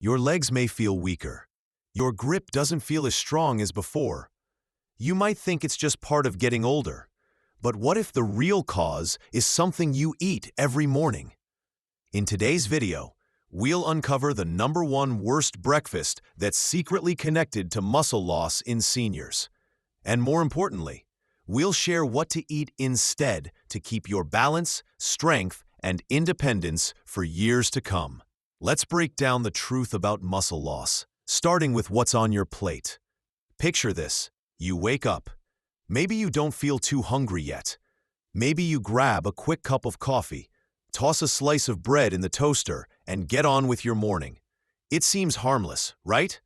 Your legs may feel weaker. Your grip doesn't feel as strong as before. You might think it's just part of getting older. But what if the real cause is something you eat every morning? In today's video, we'll uncover the #1 worst breakfast that's secretly connected to muscle loss in seniors. And more importantly, we'll share what to eat instead to keep your balance, strength, and independence for years to come. Let's break down the truth about muscle loss, starting with what's on your plate. Picture this. You wake up. Maybe you don't feel too hungry yet. Maybe you grab a quick cup of coffee, toss a slice of bread in the toaster, and get on with your morning. It seems harmless, right?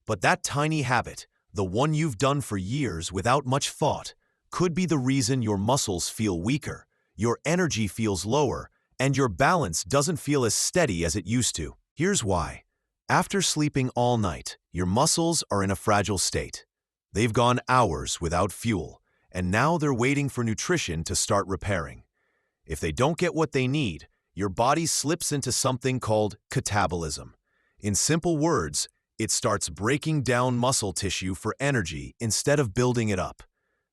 But that tiny habit, the one you've done for years without much thought, could be the reason your muscles feel weaker, your energy feels lower, and your balance doesn't feel as steady as it used to. Here's why. After sleeping all night, your muscles are in a fragile state. They've gone hours without fuel, and now they're waiting for nutrition to start repairing. If they don't get what they need, your body slips into something called catabolism. In simple words, it starts breaking down muscle tissue for energy instead of building it up.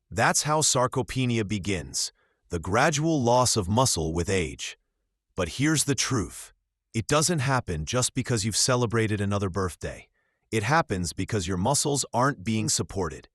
That's how sarcopenia begins, the gradual loss of muscle with age. But here's the truth. It doesn't happen just because you've celebrated another birthday. It happens because your muscles aren't being supported.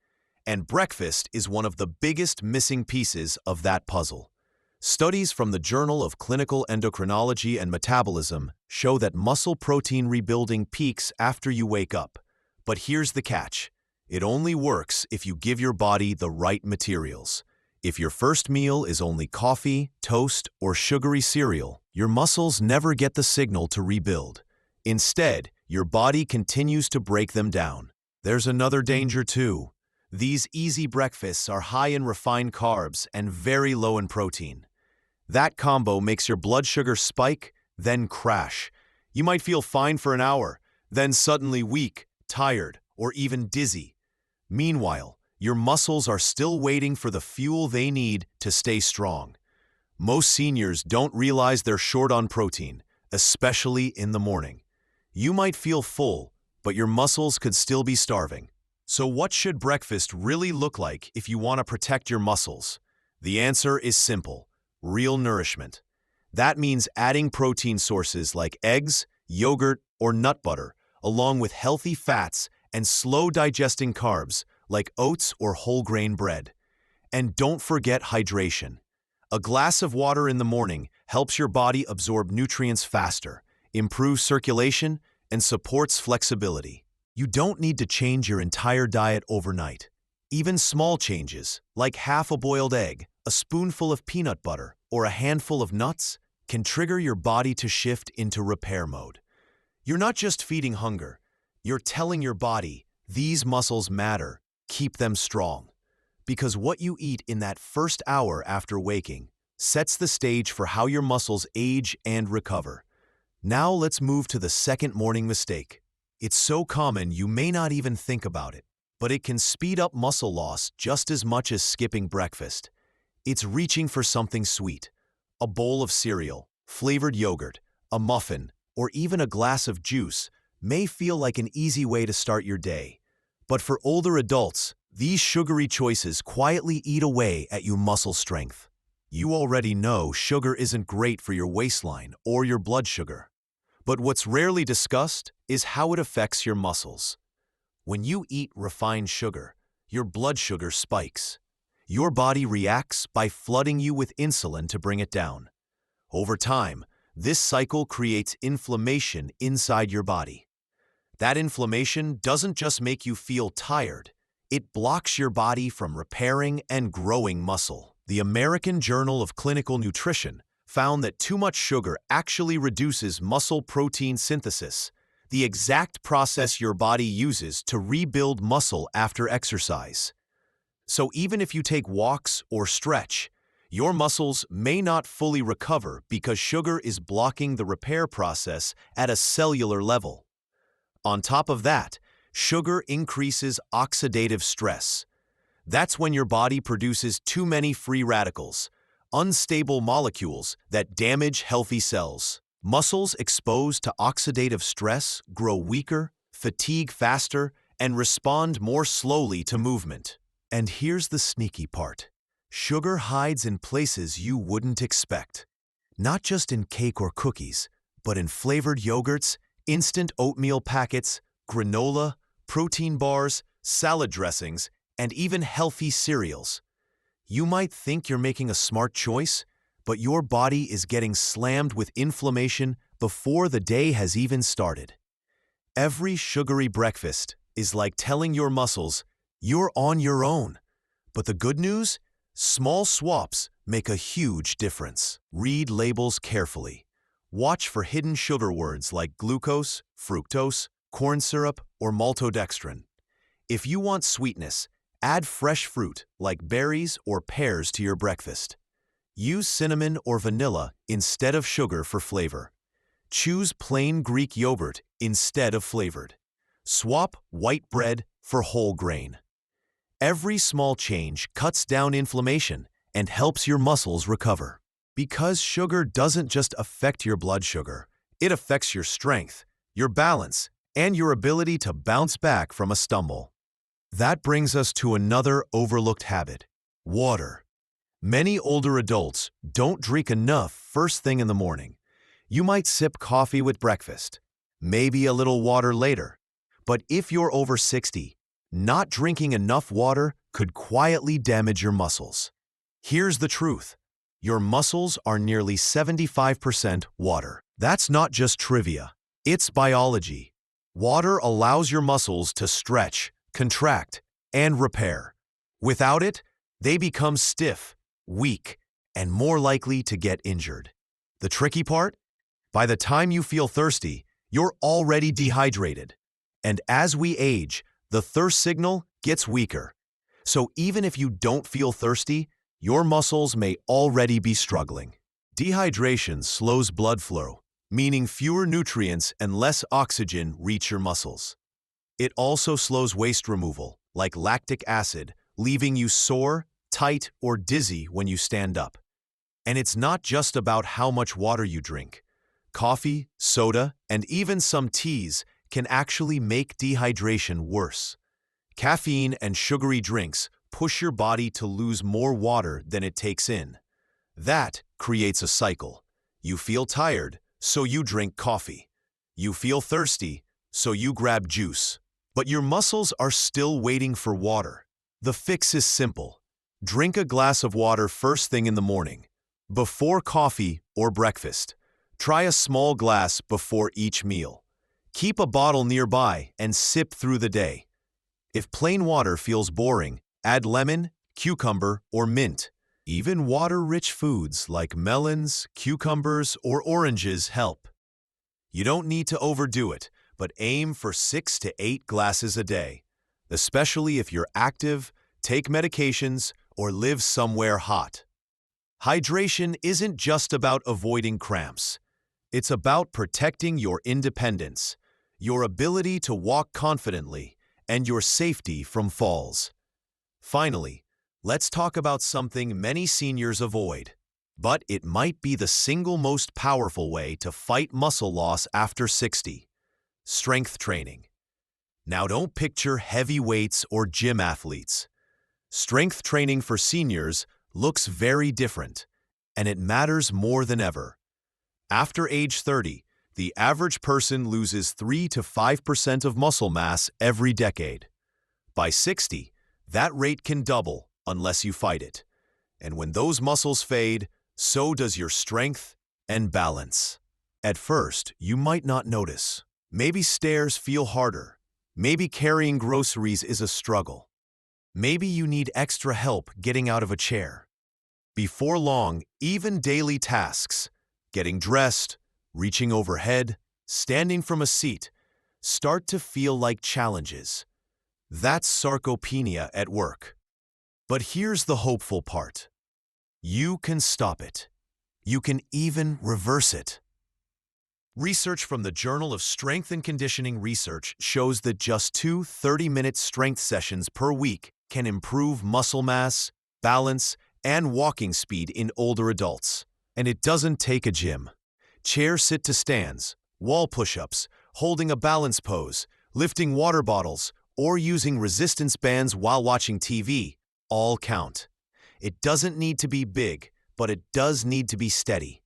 And breakfast is one of the biggest missing pieces of that puzzle. Studies from the Journal of Clinical Endocrinology and Metabolism show that muscle protein rebuilding peaks after you wake up. But here's the catch. It only works if you give your body the right materials. If your first meal is only coffee, toast, or sugary cereal, your muscles never get the signal to rebuild. Instead, your body continues to break them down. There's another danger too. These easy breakfasts are high in refined carbs and very low in protein. That combo makes your blood sugar spike, then crash. You might feel fine for an hour, then suddenly weak, tired, or even dizzy. Meanwhile, your muscles are still waiting for the fuel they need to stay strong. Most seniors don't realize they're short on protein, especially in the morning. You might feel full, but your muscles could still be starving. So what should breakfast really look like if you want to protect your muscles? The answer is simple: real nourishment. That means adding protein sources like eggs, yogurt, or nut butter, along with healthy fats and slow-digesting carbs like oats or whole grain bread. And don't forget hydration. A glass of water in the morning helps your body absorb nutrients faster, improves circulation, and supports flexibility. You don't need to change your entire diet overnight. Even small changes, like half a boiled egg, a spoonful of peanut butter, or a handful of nuts, can trigger your body to shift into repair mode. You're not just feeding hunger. You're telling your body, these muscles matter. Keep them strong. Because what you eat in that first hour after waking sets the stage for how your muscles age and recover. Now let's move to the second morning mistake. It's so common you may not even think about it, but it can speed up muscle loss just as much as skipping breakfast. It's reaching for something sweet. A bowl of cereal, flavored yogurt, a muffin, or even a glass of juice may feel like an easy way to start your day. But for older adults, these sugary choices quietly eat away at your muscle strength. You already know sugar isn't great for your waistline or your blood sugar. But what's rarely discussed is how it affects your muscles. When you eat refined sugar, your blood sugar spikes. Your body reacts by flooding you with insulin to bring it down. Over time, this cycle creates inflammation inside your body. That inflammation doesn't just make you feel tired, it blocks your body from repairing and growing muscle. The American Journal of Clinical Nutrition found that too much sugar actually reduces muscle protein synthesis, the exact process your body uses to rebuild muscle after exercise. So even if you take walks or stretch, your muscles may not fully recover because sugar is blocking the repair process at a cellular level. On top of that, sugar increases oxidative stress. That's when your body produces too many free radicals, unstable molecules that damage healthy cells. Muscles exposed to oxidative stress grow weaker, fatigue faster, and respond more slowly to movement. And here's the sneaky part. Sugar hides in places you wouldn't expect. Not just in cake or cookies, but in flavored yogurts, instant oatmeal packets, granola, protein bars, salad dressings, and even healthy cereals. You might think you're making a smart choice, but your body is getting slammed with inflammation before the day has even started. Every sugary breakfast is like telling your muscles, you're on your own. But the good news? Small swaps make a huge difference. Read labels carefully. Watch for hidden sugar words like glucose, fructose, corn syrup, or maltodextrin. If you want sweetness, add fresh fruit like berries or pears to your breakfast. Use cinnamon or vanilla instead of sugar for flavor. Choose plain Greek yogurt instead of flavored. Swap white bread for whole grain. Every small change cuts down inflammation and helps your muscles recover. Because sugar doesn't just affect your blood sugar, it affects your strength, your balance, and your ability to bounce back from a stumble. That brings us to another overlooked habit: water. Many older adults don't drink enough first thing in the morning. You might sip coffee with breakfast, maybe a little water later. But if you're over 60, not drinking enough water could quietly damage your muscles. Here's the truth. Your muscles are nearly 75% water. That's not just trivia. It's biology. Water allows your muscles to stretch, contract, and repair. Without it, they become stiff, weak, and more likely to get injured. The tricky part? By the time you feel thirsty, you're already dehydrated. And as we age, the thirst signal gets weaker. So even if you don't feel thirsty, your muscles may already be struggling. Dehydration slows blood flow, meaning fewer nutrients and less oxygen reach your muscles. It also slows waste removal, like lactic acid, leaving you sore, tight, or dizzy when you stand up. And it's not just about how much water you drink. Coffee, soda, and even some teas can actually make dehydration worse. Caffeine and sugary drinks push your body to lose more water than it takes in. That creates a cycle. You feel tired, so you drink coffee. You feel thirsty, so you grab juice. But your muscles are still waiting for water. The fix is simple. Drink a glass of water first thing in the morning, before coffee or breakfast. Try a small glass before each meal. Keep a bottle nearby and sip through the day. If plain water feels boring, add lemon, cucumber, or mint. Even water-rich foods like melons, cucumbers, or oranges help. You don't need to overdo it, but aim for 6 to 8 glasses a day, especially if you're active, take medications, or live somewhere hot. Hydration isn't just about avoiding cramps. It's about protecting your independence, your ability to walk confidently, and your safety from falls. Finally, let's talk about something many seniors avoid, but it might be the single most powerful way to fight muscle loss after 60: strength training. Now don't picture heavy weights or gym athletes. Strength training for seniors looks very different, and it matters more than ever. After age 30, the average person loses 3 to 5% of muscle mass every decade. By 60, that rate can double unless you fight it. And when those muscles fade, so does your strength and balance. At first, you might not notice. Maybe stairs feel harder. Maybe carrying groceries is a struggle. Maybe you need extra help getting out of a chair. Before long, even daily tasks, getting dressed, reaching overhead, standing from a seat, start to feel like challenges. That's sarcopenia at work. But here's the hopeful part. You can stop it. You can even reverse it. Research from the Journal of Strength and Conditioning Research shows that just 2 30-minute strength sessions per week can improve muscle mass, balance, and walking speed in older adults. And it doesn't take a gym. Chair sit to stands, wall push-ups, holding a balance pose, lifting water bottles, or using resistance bands while watching TV, all count. It doesn't need to be big, but it does need to be steady.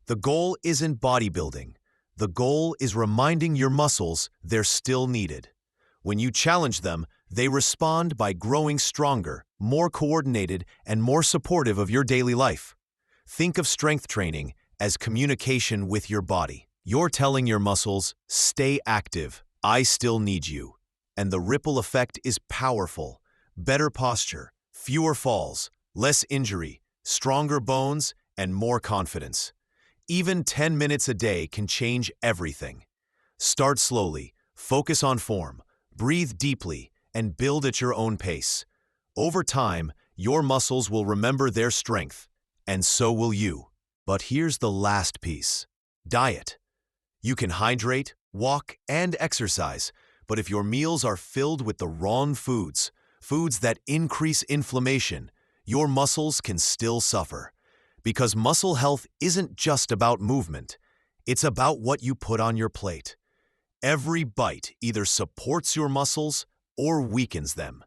The goal isn't bodybuilding. The goal is reminding your muscles they're still needed. When you challenge them, they respond by growing stronger, more coordinated, and more supportive of your daily life. Think of strength training as communication with your body. You're telling your muscles, stay active, I still need you. And the ripple effect is powerful. Better posture, fewer falls, less injury, stronger bones, and more confidence. Even 10 minutes a day can change everything. Start slowly, focus on form, breathe deeply, and build at your own pace. Over time, your muscles will remember their strength, and so will you. But here's the last piece: diet. You can hydrate, walk, and exercise, but if your meals are filled with the wrong foods, foods that increase inflammation, your muscles can still suffer. Because muscle health isn't just about movement, it's about what you put on your plate. Every bite either supports your muscles or weakens them.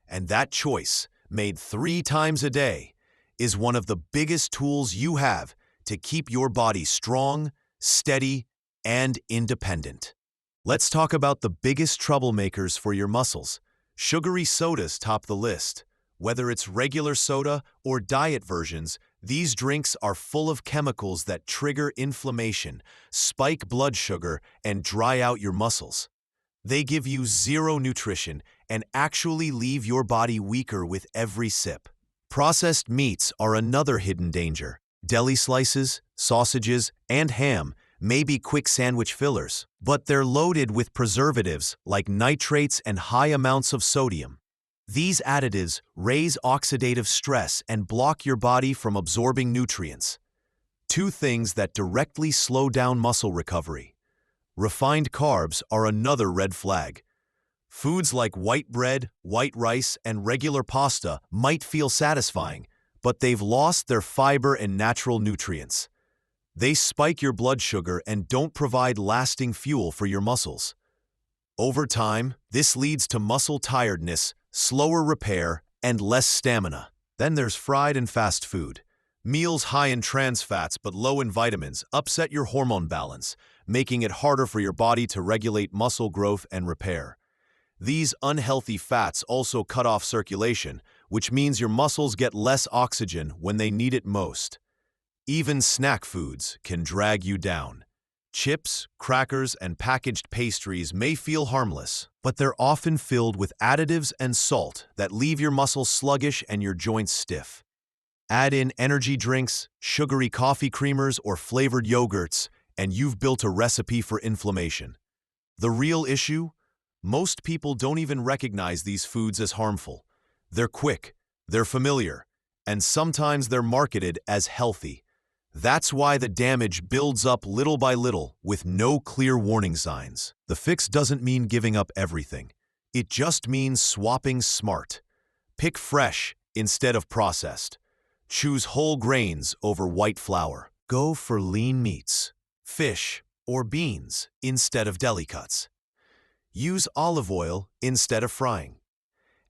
And that choice, made 3 times a day, is one of the biggest tools you have to keep your body strong, steady, and independent. Let's talk about the biggest troublemakers for your muscles. Sugary sodas top the list. Whether it's regular soda or diet versions, these drinks are full of chemicals that trigger inflammation, spike blood sugar, and dry out your muscles. They give you zero nutrition and actually leave your body weaker with every sip. Processed meats are another hidden danger. Deli slices, sausages, and ham may be quick sandwich fillers, but they're loaded with preservatives like nitrates and high amounts of sodium. These additives raise oxidative stress and block your body from absorbing nutrients. 2 things that directly slow down muscle recovery. Refined carbs are another red flag. Foods like white bread, white rice, and regular pasta might feel satisfying, but they've lost their fiber and natural nutrients. They spike your blood sugar and don't provide lasting fuel for your muscles. Over time, this leads to muscle tiredness, slower repair, and less stamina. Then there's fried and fast food. Meals high in trans fats but low in vitamins upset your hormone balance, making it harder for your body to regulate muscle growth and repair. These unhealthy fats also cut off circulation, which means your muscles get less oxygen when they need it most. Even snack foods can drag you down. Chips, crackers, and packaged pastries may feel harmless, but they're often filled with additives and salt that leave your muscles sluggish and your joints stiff. Add in energy drinks, sugary coffee creamers, or flavored yogurts, and you've built a recipe for inflammation. The real issue? Most people don't even recognize these foods as harmful. They're quick, they're familiar, and sometimes they're marketed as healthy. That's why the damage builds up little by little with no clear warning signs. The fix doesn't mean giving up everything. It just means swapping smart. Pick fresh instead of processed. Choose whole grains over white flour. Go for lean meats, fish, or beans instead of deli cuts. Use olive oil instead of frying.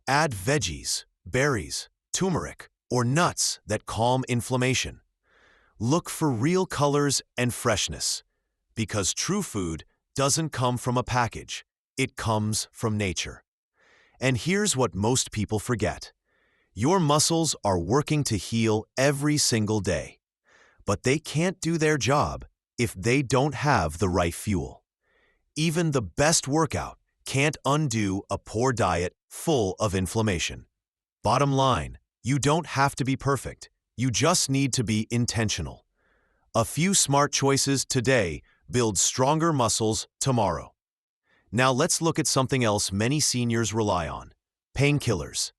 Add veggies, berries, turmeric, or nuts that calm inflammation. Look for real colors and freshness, because true food doesn't come from a package, it comes from nature. And here's what most people forget. Your muscles are working to heal every single day, but they can't do their job if they don't have the right fuel. Even the best workout can't undo a poor diet full of inflammation. Bottom line, you don't have to be perfect. You just need to be intentional. A few smart choices today build stronger muscles tomorrow. Now let's look at something else many seniors rely on: painkillers.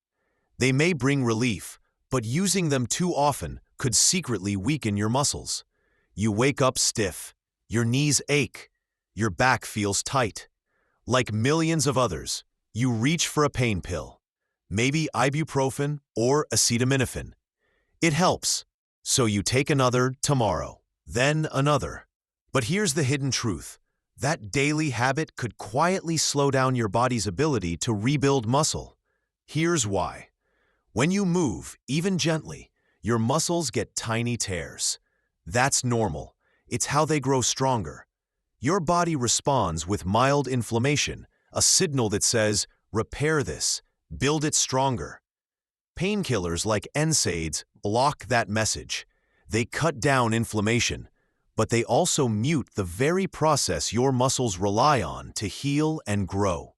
They may bring relief, but using them too often could secretly weaken your muscles. You wake up stiff, your knees ache, your back feels tight. Like millions of others, you reach for a pain pill, maybe ibuprofen or acetaminophen. It helps, so you take another tomorrow, then another. But here's the hidden truth. That daily habit could quietly slow down your body's ability to rebuild muscle. Here's why. When you move, even gently, your muscles get tiny tears. That's normal. It's how they grow stronger. Your body responds with mild inflammation, a signal that says, repair this, build it stronger. Painkillers like NSAIDs block that message. They cut down inflammation, but they also mute the very process your muscles rely on to heal and grow.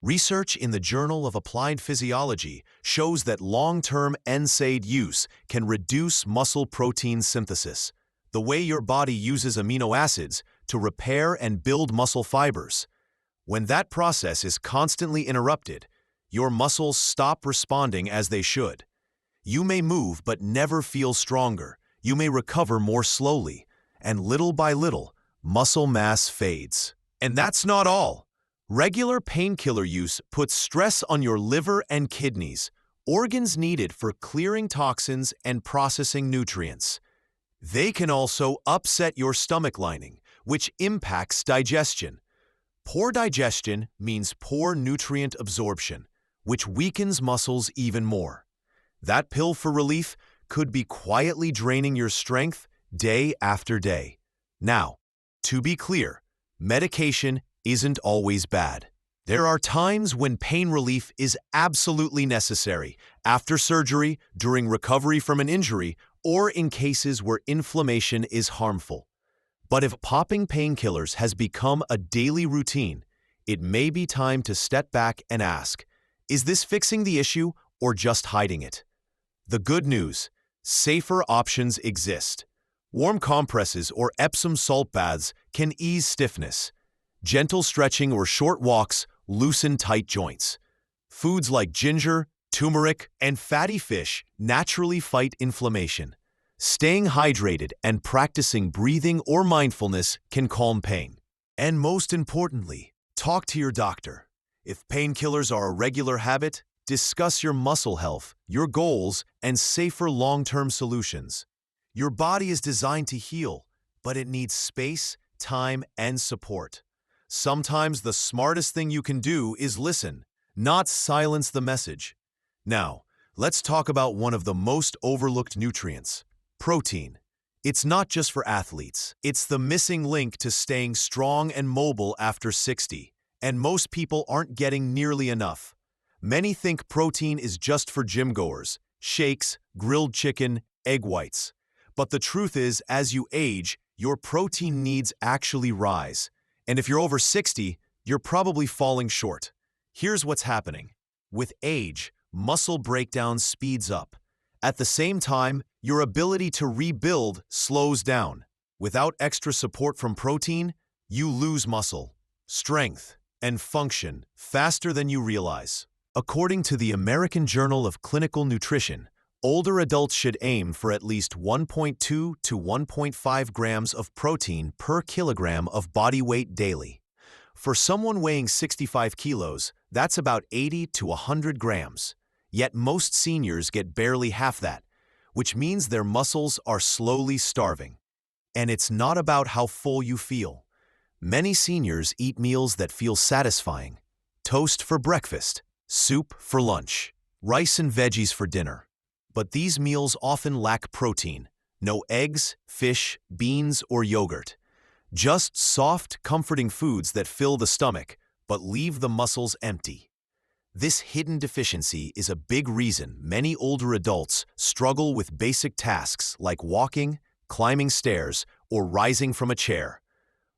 Research in the Journal of Applied Physiology shows that long-term NSAID use can reduce muscle protein synthesis, the way your body uses amino acids to repair and build muscle fibers. When that process is constantly interrupted, your muscles stop responding as they should. You may move but never feel stronger. You may recover more slowly, and little by little, muscle mass fades. And that's not all. Regular painkiller use puts stress on your liver and kidneys, organs needed for clearing toxins and processing nutrients. They can also upset your stomach lining, which impacts digestion. Poor digestion means poor nutrient absorption, which weakens muscles even more. That pill for relief could be quietly draining your strength day after day. Now, to be clear, medication isn't always bad. There are times when pain relief is absolutely necessary, after surgery, during recovery from an injury, or in cases where inflammation is harmful. But if popping painkillers has become a daily routine, it may be time to step back and ask, is this fixing the issue or just hiding it? The good news, safer options exist. Warm compresses or Epsom salt baths can ease stiffness. Gentle stretching or short walks loosen tight joints. Foods like ginger, turmeric, and fatty fish naturally fight inflammation. Staying hydrated and practicing breathing or mindfulness can calm pain. And most importantly, talk to your doctor. If painkillers are a regular habit, discuss your muscle health, your goals, and safer long-term solutions. Your body is designed to heal, but it needs space, time, and support. Sometimes the smartest thing you can do is listen, not silence the message. Now, let's talk about one of the most overlooked nutrients, protein. It's not just for athletes. It's the missing link to staying strong and mobile after 60, and most people aren't getting nearly enough. Many think protein is just for gym goers, shakes, grilled chicken, egg whites. But the truth is, as you age, your protein needs actually rise. And if you're over 60, you're probably falling short. Here's what's happening. With age, muscle breakdown speeds up. At the same time, your ability to rebuild slows down. Without extra support from protein, you lose muscle, strength, and function faster than you realize. According to the American Journal of Clinical Nutrition, older adults should aim for at least 1.2 to 1.5 grams of protein per kilogram of body weight daily. For someone weighing 65 kilos, that's about 80 to 100 grams. Yet most seniors get barely half that, which means their muscles are slowly starving. And it's not about how full you feel. Many seniors eat meals that feel satisfying. Toast for breakfast, soup for lunch, rice and veggies for dinner. But these meals often lack protein. No eggs, fish, beans, or yogurt. Just soft, comforting foods that fill the stomach, but leave the muscles empty. This hidden deficiency is a big reason many older adults struggle with basic tasks like walking, climbing stairs, or rising from a chair.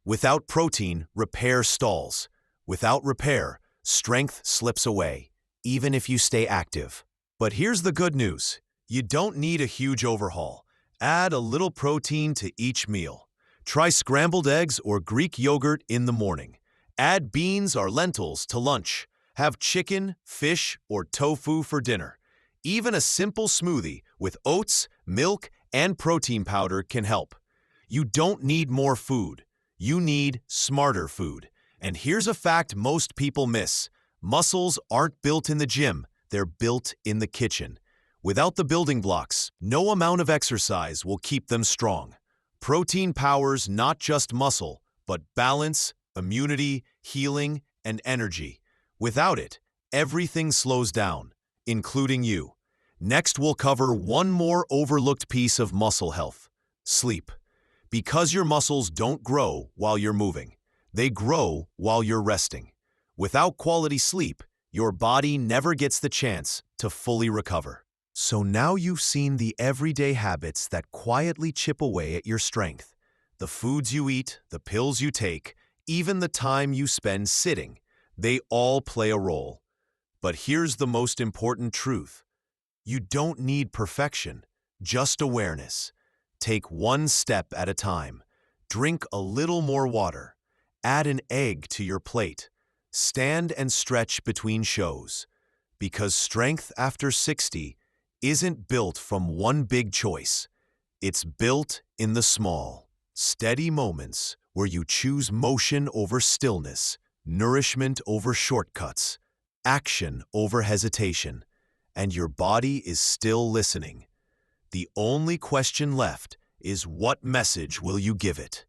Without protein, repair stalls. Without repair, strength slips away, even if you stay active. But here's the good news. You don't need a huge overhaul. Add a little protein to each meal. Try scrambled eggs or Greek yogurt in the morning. Add beans or lentils to lunch. Have chicken, fish, or tofu for dinner. Even a simple smoothie with oats, milk, and protein powder can help. You don't need more food. You need smarter food. And here's a fact most people miss. Muscles aren't built in the gym. They're built in the kitchen. Without the building blocks, no amount of exercise will keep them strong. Protein powers not just muscle, but balance, immunity, healing, and energy. Without it, everything slows down, including you. Next, we'll cover one more overlooked piece of muscle health: sleep. Because your muscles don't grow while you're moving, they grow while you're resting. Without quality sleep, your body never gets the chance to fully recover. So now you've seen the everyday habits that quietly chip away at your strength. The foods you eat, the pills you take, even the time you spend sitting, they all play a role. But here's the most important truth. You don't need perfection, just awareness. Take one step at a time. Drink a little more water. Add an egg to your plate. Stand and stretch between shows. Because strength after 60 isn't built from one big choice. It's built in the small, steady moments where you choose motion over stillness, nourishment over shortcuts, action over hesitation, and your body is still listening. The only question left is, what message will you give it?